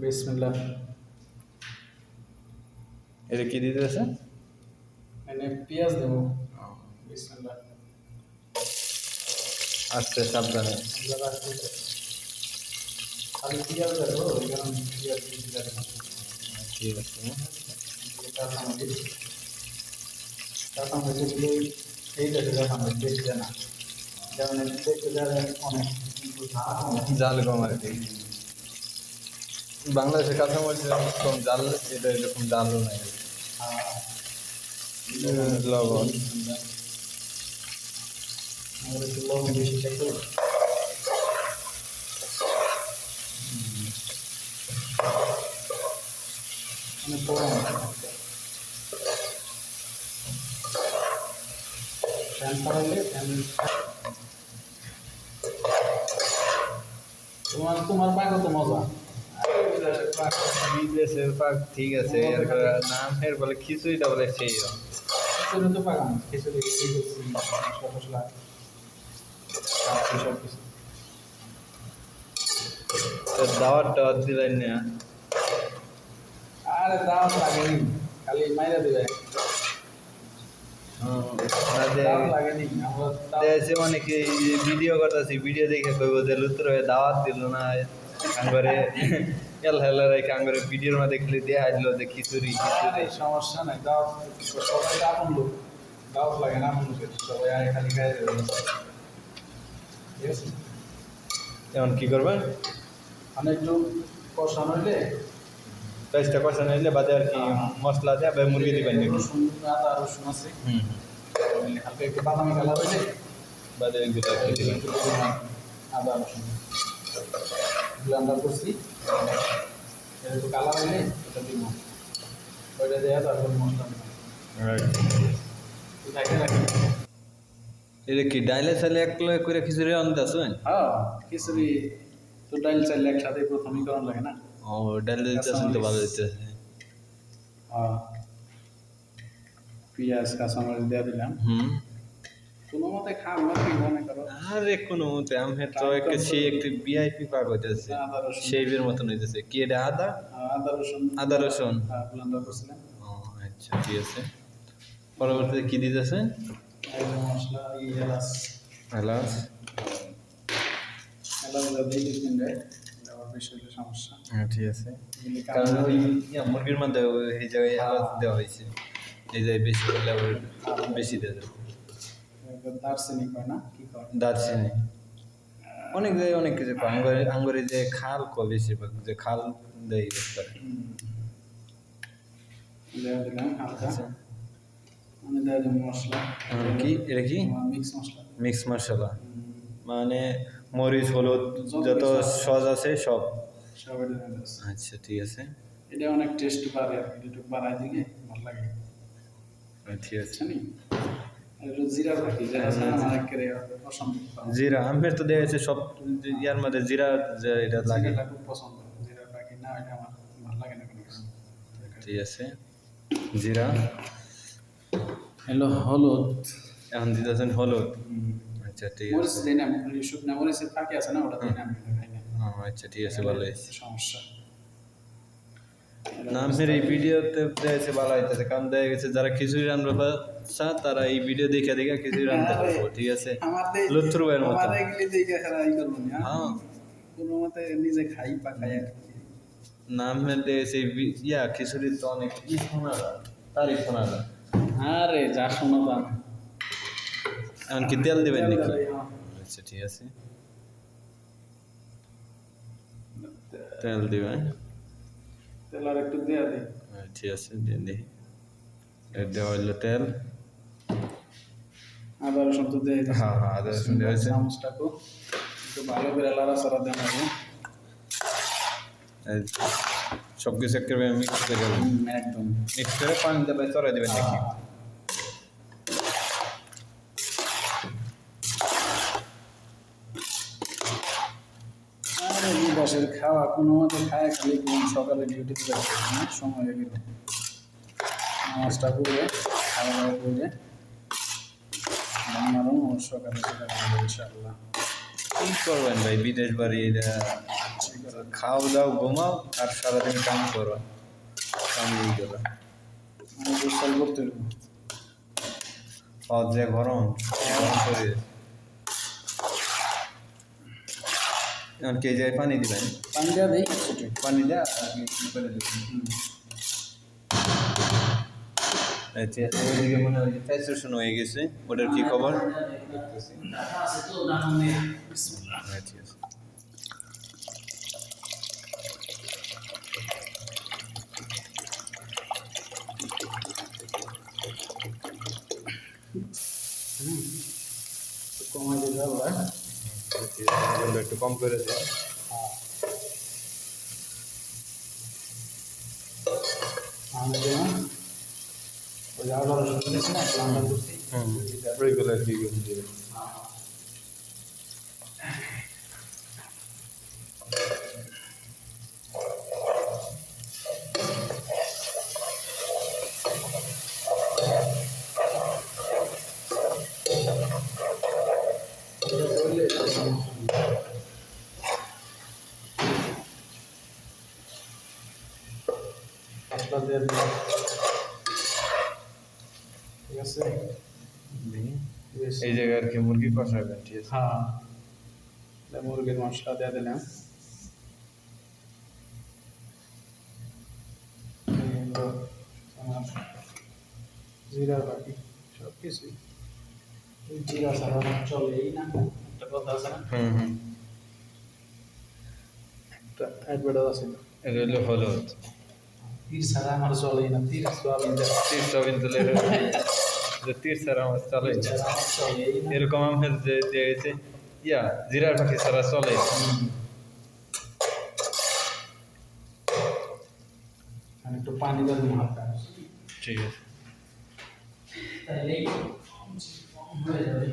বিসমিল্লাহ। এটা কি দিতেছে? মানে পেঁয়াজ দেবো। বিসমিল্লাহ। আস্তে সাবধানে। খালি পেঁয়াজ দেবো, ওই কারণে পেঁয়াজ বেশি লাগে না। ঠিক আছে। কাঁচামরিচ কাঁচামরিচ দিলে এই দেশে কাঁচামরিচ বেশি দেয় না, যেমন দেখতে দেয় অনেক, কিন্তু জাল কম আর কি। বাংলাদেশে কাঁচামরিচ কম জাল, এটা এরকম জালও নাই। লবণ আমাদের একটু লবণ বেশি থাকে। অনেক গরম ফ্যান চালাইলে তোমার পাকে তো মজা। বিদেশের পাক ঠিক আছে, নামের বলে খিচুড়িটা বলে সেই খিচুড়ি তো পাকাম, খিচুড়ি মশলা টসলা সব কিছু। দাওয়াত টাওয়াত দিলেন না? আরে দাওয়াত লাগেনি, খালি মাইরা দিবে। দাওয়াত লাগেনি, আমরা অনেকে ভিডিও করতেছি, ভিডিও দেখে কইব যে লুত্র হয়ে দাওয়াত দিল না আঙ্গরে এল হেলার আঙ্গরে ভিডিওর মধ্যে দেখলে দেখা দিল যে খিচুড়ি খিচুড়ি। সমস্যা নাই, দাওয়াত সবাই আপন লোক, দাওয়াত লাগে না আপন লোকের, সবাই আগে খালি খাই দেবে। ঠিক আছে, এখন কি করবেন? মানে একটু কষানো হইলে, পেঁয়াজটা কষানো হইলে বাদে আর কি মশলা দেয়, মুরগি দিবেন নাকি? রসুন, আদা রসুন আছে, হালকা একটু বাদামি কালার হইলে বাদে এগুলো আর কি দিবেন। আদা রসুন ব্লেন্ডার করছি, একটু কালার হইলে এটা দিব, ওইটা দেওয়া তারপর মশলা থাকে রাখি। এটা কি ডাইলে চাইলে এক করে খিচুড়ি আনতে আসবেন? হ্যাঁ, খিচুড়ি তো ডাইল চাইলে একসাথে প্রথমেই করানো লাগে না। ও ডাইলে দিতেছেন তো ভালো দিতেছে। হ্যাঁ, পেঁয়াজ কাঁচামরিচ দিয়ে দিলাম। কোনো মতে খাম না, কি মনে করো? আরে কোনো মতে আমি তো একটা সেই একটি ভিআইপি পাক হইতেছে, শেভের মতন হইতেছে। কি এটা আদা? আদা রসুন, আদা রসুন ব্লেন্ডার করছিলাম। ও আচ্ছা ঠিক আছে। পরবর্তীতে কি দিতেছেন? মশলা এলাচ, এলাচ এলাচ দিয়ে দিচ্ছেন রে, আবার বেশি হলে সমস্যা। হ্যাঁ ঠিক আছে, কারণ ওই মুরগির মধ্যে এই জায়গায় এলাচ দেওয়া হয়েছে, এই জায়গায় বেশি করলে আবার বেশি দিয়ে দেবো। দারচিনি কয় না, কি কয়? দারচিনি অনেক জায়গায় অনেক কিছু কয়। আঙ্গুরে যে খাল কয়, বেশিরভাগ যে খাল দেয় ইউজ করে। দিলাম হালকা, মানে দেওয়া যাবে মশলা। কি এটা কি? মিক্স মশলা। মিক্স মশলা মানে মরিচ হলুদ যত সস আছে সব। আচ্ছা ঠিক আছে, এটা অনেক টেস্ট বাড়ে আর কি, একটু বাড়াই দিলে ভালো লাগে। ঠিক আছে। একটু জিরা রাখি, যেটা আমার একেবারে পছন্দ। জিরা আমের তো দেওয়া আছে সব ইয়ার মধ্যে, জিরা এটা লাগে, জিরাটা খুব পছন্দ। জিরা রাখি না, এটা আমার ভালো লাগে না কোনো কিছু। ঠিক আছে, জিরা হলো হলুদ, এখন দিতেছেন হলুদ। আচ্ছা ঠিক আছে, মরিচ দিই না, শুকনা মরিচের ফাঁকি আছে না, ওটা দিই না, আমি খাই না। আচ্ছা ঠিক আছে, ভালো হয়েছে। সমস্যা নামের এই ভিডিওতে দেওয়া ভালো হইতেছে, কারণ দেখা গেছে যারা খিচুড়ি রান্না পারছে তারা এই ভিডিও দেখে দেখে খিচুড়ি রান্না পারবো। ঠিক আছে, লুৎফর ভাইয়ের মতো। হ্যাঁ, কোনো মতে নিজে খাই বা খাই আর কি। নামের দেশে ইয়া খিচুড়ি তো অনেক শোনা যায়, তারিখ শোনা যায়। আরে যা শোনো তা এমনকি তেল দেবেন নাকি? আচ্ছা ঠিক আছে, তেল দিবেন। তেল আর একটু দেয়া দিই। ঠিক আছে, দিয়ে দিই। দেওয়া হইলো তেল। আদা রসুন তো দিয়ে দিই। হ্যাঁ আদা রসুন দেওয়া হয়েছে। চামচটাকে একটু ভালো করে লাড়াচাড়া দেওয়া হবে। সব কিছু একেবারে মিক্স করে দেবেন। একদম মিক্স করে পানি দেবে, চড়াই দেবেন নাকি? আরে বিদেশের খাওয়া কোনো মতে খায়, খালি সকালে ডিউটিতে যাচ্ছে সময় হয়ে গেল। নামাজটা করে খাওয়া দাওয়া করে আমারও সকালে সেটা করবো ইনশাআল্লাহ। কি করবেন ভাই, বিদেশ বাড়ি খাও দাও ঘুমাও আর সারাদিন কাম করো, আমি এইগুলো আমি গোসল করতে হইব। যে গরম গরম শরীর। এখন কে যায় পানি দিবেন, পানি দেওয়া দেই ছোটো। পানি দেয়া আর কি করে দিবেন। আচ্ছা ওইদিকে মনে হয় ফ্যাসেশন হয়ে গেছে, ওটার কি খবর? আচ্ছা কমাই দিতে হবে। একটু কম করে দেন। আমি যেমন ওই আবার দিয়েছি না প্লান্টার করছি। রেগুলার কি দিবেন? মশলা দিয়ে দিলাম। ঠিক আছে, এই জায়গায় আর কি মুরগি কষাবেন, ঠিক আছে? হ্যাঁ মুরগির মশলা দিয়ে দিলাম। জিরা বাকি সব কিছুই, জিরা ছাড়া চলেই না, একটা কথা আছে না, একটা অ্যাডভার্টাইজ আছে, এটা হলো হলুদ। তীর ছাড়া আমার চলেই না, তীর সোয়াবিন তীর সবিন তুলে যে তীর ছাড়া আমার চলে না। ছাড়া আমার চলেই না। এরকম আমার যে দিয়েছে ইয়া জিরার পাখি ছাড়া চলে না। আমি একটু পানি দিয়ে দিলাম হালকা, ঠিক আছে। তাহলেই হয়ে যাবে।